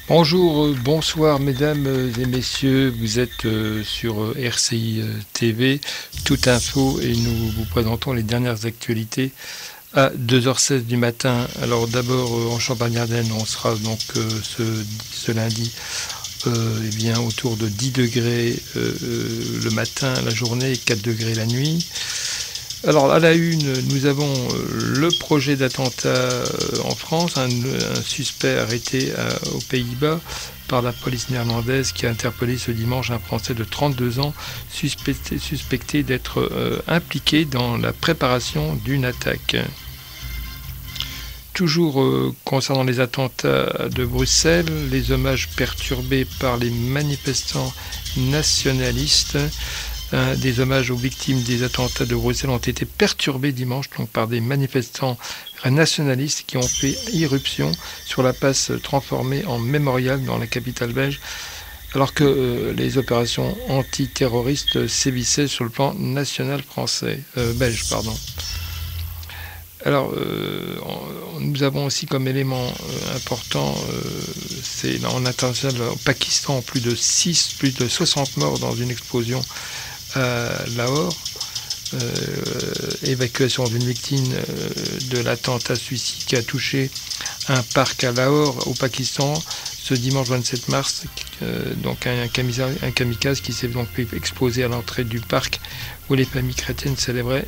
Bonjour, bonsoir mesdames et messieurs, vous êtes sur RCI TV, Toute Info et nous vous présentons les dernières actualités à 2h16 du matin. Alors d'abord en Champagne-Ardenne, on sera donc ce lundi autour de 10 degrés le matin, la journée et 4 degrés la nuit. Alors à la une, nous avons le projet d'attentat en France, un suspect arrêté aux Pays-Bas par la police néerlandaise qui a interpellé ce dimanche un Français de 32 ans suspecté d'être impliqué dans la préparation d'une attaque. Toujours concernant les attentats de Bruxelles, les hommages perturbés par les manifestants nationalistes. Des hommages aux victimes des attentats de Bruxelles ont été perturbés dimanche par des manifestants nationalistes qui ont fait irruption sur la place transformée en mémorial dans la capitale belge, alors que les opérations antiterroristes sévissaient sur le plan national belge. Alors, nous avons aussi comme élément important, c'est en international au Pakistan, plus de 60 morts dans une explosion à Lahore, évacuation d'une victime de l'attentat suicide qui a touché un parc à Lahore au Pakistan ce dimanche 27 mars, donc un kamikaze qui s'est donc fait exploser à l'entrée du parc où les familles chrétiennes célébraient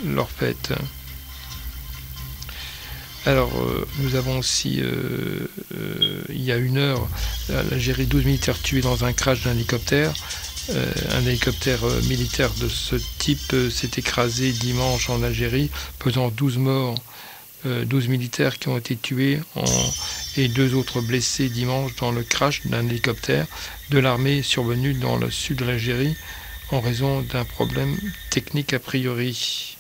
leur fête. Alors, nous avons aussi, il y a une heure, l'Algérie, 12 militaires tués dans un crash d'un hélicoptère. Un hélicoptère militaire de ce type s'est écrasé dimanche en Algérie, faisant 12 morts, 12 militaires qui ont été tués et 2 autres blessés dimanche dans le crash d'un hélicoptère de l'armée survenu dans le sud de l'Algérie en raison d'un problème technique a priori.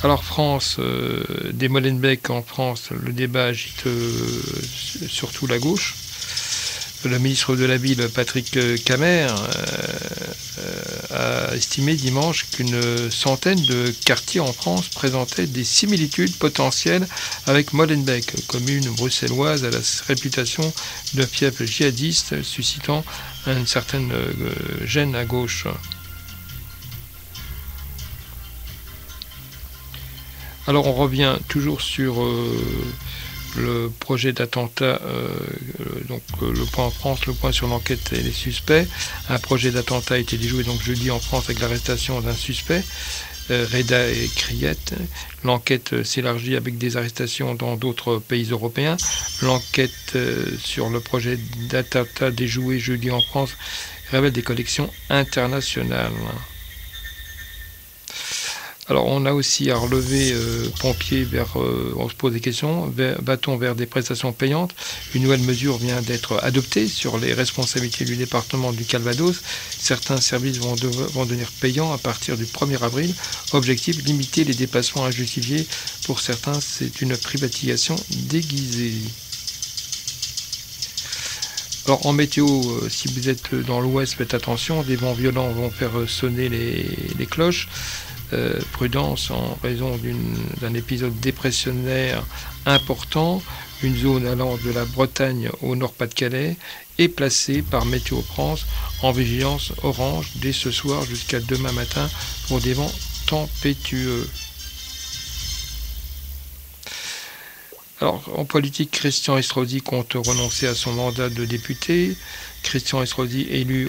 Alors France, des Molenbeek en France, le débat agite surtout la gauche. Le ministre de la Ville, Patrick Camer, a estimé dimanche qu'une centaine de quartiers en France présentaient des similitudes potentielles avec Molenbeek, commune bruxelloise à la réputation de fief djihadiste, suscitant une certaine gêne à gauche. Alors on revient toujours sur le projet d'attentat, le point en France, le point sur l'enquête et les suspects. Un projet d'attentat a été déjoué donc jeudi en France avec l'arrestation d'un suspect, Reda et Kriet. L'enquête s'élargit avec des arrestations dans d'autres pays européens. L'enquête sur le projet d'attentat déjoué jeudi en France révèle des connexions internationales. Alors on a aussi à relever pompiers on se pose des questions, va-t-on vers des prestations payantes? Une nouvelle mesure vient d'être adoptée sur les responsabilités du département du Calvados. Certains services vont devenir payants à partir du 1er avril. Objectif, limiter les déplacements injustifiés. Pour certains, c'est une privatisation déguisée. Alors en météo, si vous êtes dans l'ouest, faites attention, des vents violents vont faire sonner les cloches. Prudence en raison d'un épisode dépressionnaire important. Une zone allant de la Bretagne au Nord-Pas-de-Calais est placée par Météo France en vigilance orange dès ce soir jusqu'à demain matin pour des vents tempétueux. Alors, en politique, Christian Estrosi compte renoncer à son mandat de député. Christian Estrosi, élu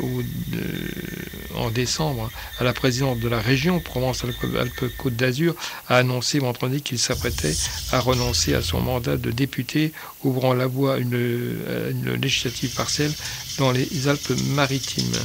en décembre à la présidence de la région Provence-Alpes-Côte d'Azur, a annoncé vendredi qu'il s'apprêtait à renoncer à son mandat de député, ouvrant la voie à une législative partielle dans les Alpes-Maritimes.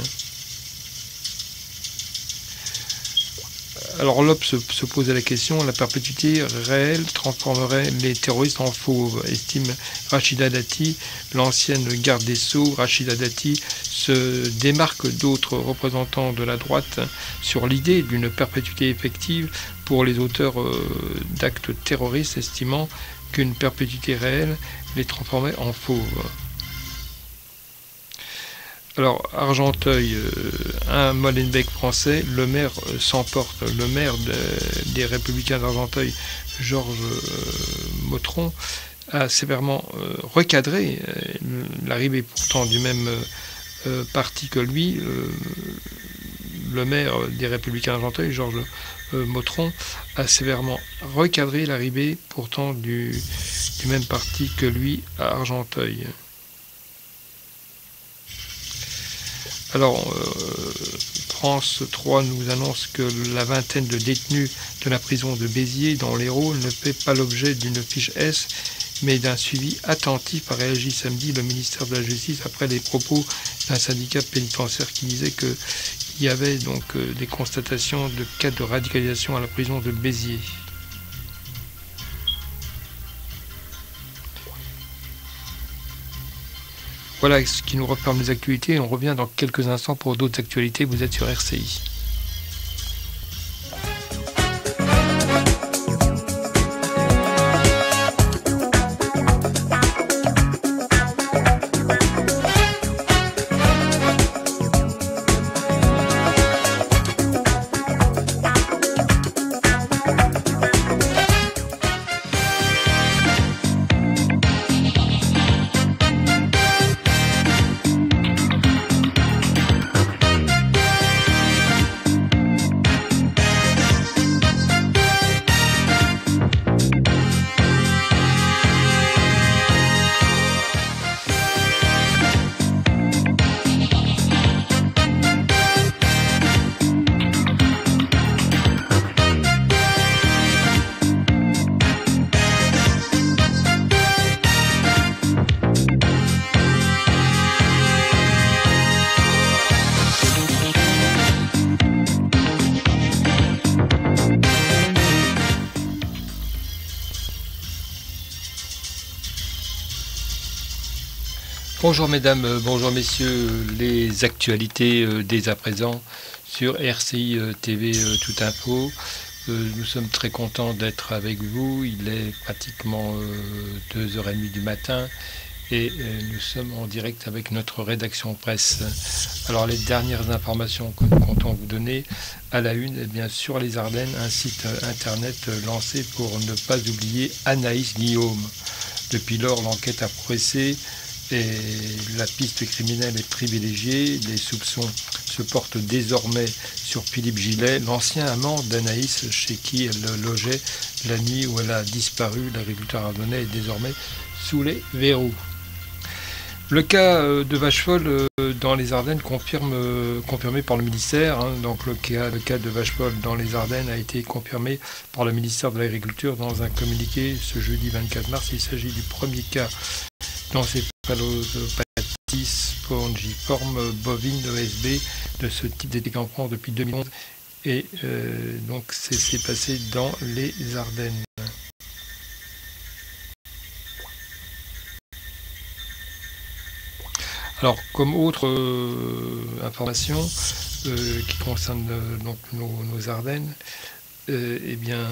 Alors l'Obs se posait la question, la perpétuité réelle transformerait les terroristes en fauves, estime Rachida Dati. L'ancienne garde des Sceaux, Rachida Dati, se démarque d'autres représentants de la droite sur l'idée d'une perpétuité effective pour les auteurs d'actes terroristes, estimant qu'une perpétuité réelle les transformait en fauves. Alors, Argenteuil, un Molenbeek français, le maire s'emporte. Le maire des Républicains d'Argenteuil, Georges Motron, a sévèrement recadré l'arrivée pourtant du même parti que lui. Le maire des Républicains d'Argenteuil, Georges Motron, a sévèrement recadré l'arrivée pourtant du même parti que lui à Argenteuil. Alors, France 3 nous annonce que la vingtaine de détenus de la prison de Béziers dans l'Hérault ne fait pas l'objet d'une fiche S, mais d'un suivi attentif, a réagi samedi le ministère de la Justice après les propos d'un syndicat pénitentiaire qui disait qu'il y avait donc des constatations de cas de radicalisation à la prison de Béziers. Voilà ce qui nous referme les actualités. On revient dans quelques instants pour d'autres actualités. Vous êtes sur RCI. Bonjour mesdames, bonjour messieurs, les actualités dès à présent sur RCI TV Tout Info. Nous sommes très contents d'être avec vous, il est pratiquement 2h30 du matin et nous sommes en direct avec notre rédaction presse. Alors les dernières informations que nous comptons vous donner à la une, eh bien, sur les Ardennes, un site internet lancé pour ne pas oublier Anaïs Guillaume. Depuis lors, l'enquête a progressé. Et la piste criminelle est privilégiée. Les soupçons se portent désormais sur Philippe Gillet, l'ancien amant d'Anaïs, chez qui elle logeait la nuit où elle a disparu. L'agriculteur ardennais est désormais sous les verrous. Le cas de Vachefolles dans les Ardennes confirmé par le ministère. Donc le cas de Vachefolles dans les Ardennes a été confirmé par le ministère de l'Agriculture dans un communiqué ce jeudi 24 mars. Il s'agit du premier cas d'encéphalopathie spongiforme bovine ESB de ce type détecté en France depuis 2011 et donc c'est passé dans les Ardennes. Alors comme autre information qui concerne donc nos Ardennes, eh bien,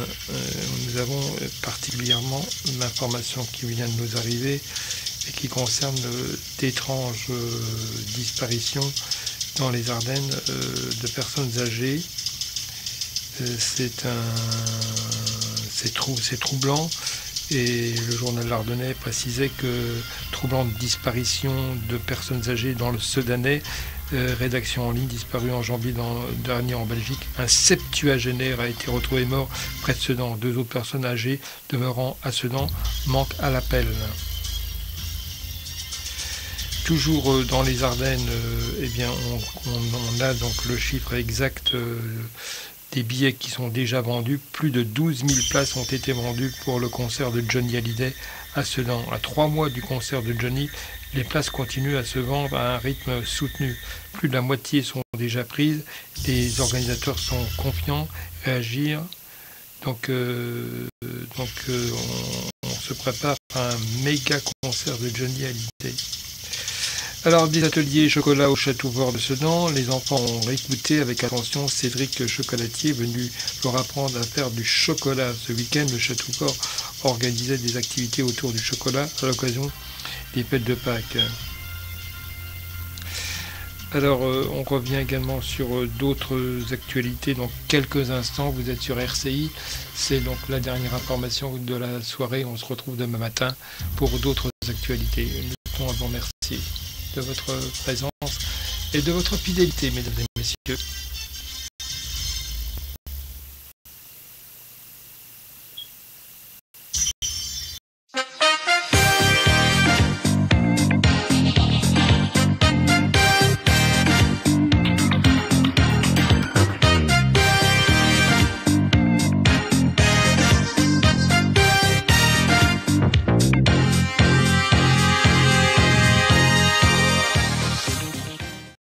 nous avons particulièrement l'information qui vient de nous arriver et qui concerne d'étranges disparitions dans les Ardennes de personnes âgées. C'est troublant et le journal L'Ardennais précisait que troublante disparition de personnes âgées dans le Sedanais. Rédaction en ligne, disparu en janvier dernier en Belgique. Un septuagénaire a été retrouvé mort près de Sedan. 2 autres personnes âgées demeurant à Sedan manquent à l'appel. Toujours dans les Ardennes, eh bien, on a donc le chiffre exact des billets qui sont déjà vendus. Plus de 12 000 places ont été vendues pour le concert de Johnny Hallyday à Sedan. À 3 mois du concert de Johnny, les places continuent à se vendre à un rythme soutenu. Plus de la moitié sont déjà prises. Les organisateurs sont confiants, réagir. Donc on se prépare à un méga concert de Johnny Hallyday. Alors, des ateliers chocolat au Château Fort de Sedan. Les enfants ont écouté avec attention Cédric Chocolatier, venu leur apprendre à faire du chocolat. Ce week-end, le Château Fort organisait des activités autour du chocolat à l'occasion des fêtes de Pâques. Alors, on revient également sur d'autres actualités dans quelques instants. Vous êtes sur RCI. C'est donc la dernière information de la soirée. On se retrouve demain matin pour d'autres actualités. Nous tenons à vous remercier de votre présence et de votre fidélité, mesdames et messieurs.